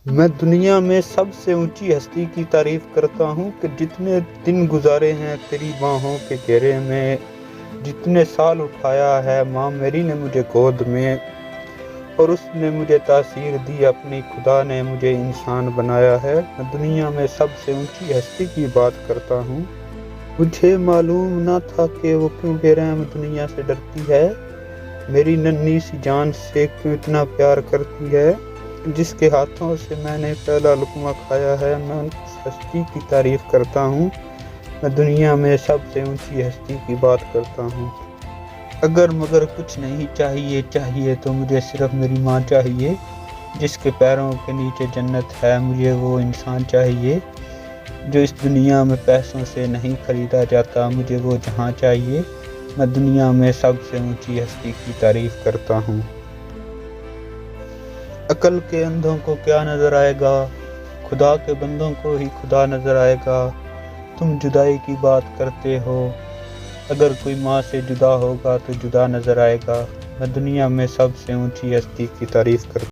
میں دنیا میں سب سے اونچی ہستی کی تعریف کرتا ہوں کہ جتنے دن گزارے ہیں تیری باہوں کے گھیرے میں، جتنے سال اٹھایا ہے ماں میری نے مجھے گود میں، اور اس نے مجھے تاثیر دی اپنی، خدا نے مجھے انسان بنایا ہے۔ میں دنیا میں سب سے اونچی ہستی کی بات کرتا ہوں۔ مجھے معلوم نہ تھا کہ وہ کیوں بے رحم دنیا سے ڈرتی ہے، میری ننھی سی جان سے کیوں اتنا پیار کرتی ہے، جس کے ہاتھوں سے میں نے پہلا لقمہ کھایا ہے۔ میں اس ہستی کی تعریف کرتا ہوں۔ میں دنیا میں سب سے اونچی ہستی کی بات کرتا ہوں۔ اگر مگر کچھ نہیں چاہیے تو مجھے صرف میری ماں چاہیے، جس کے پیروں کے نیچے جنت ہے۔ مجھے وہ انسان چاہیے جو اس دنیا میں پیسوں سے نہیں خریدا جاتا، مجھے وہ جہاں چاہیے۔ میں دنیا میں سب سے اونچی ہستی کی تعریف کرتا ہوں۔ عقل کے اندھوں کو کیا نظر آئے گا، خدا کے بندوں کو ہی خدا نظر آئے گا۔ تم جدائی کی بات کرتے ہو، اگر کوئی ماں سے جدا ہوگا تو جدا نظر آئے گا۔ میں دنیا میں سب سے اونچی ہستی کی تعریف کرتا ہوں۔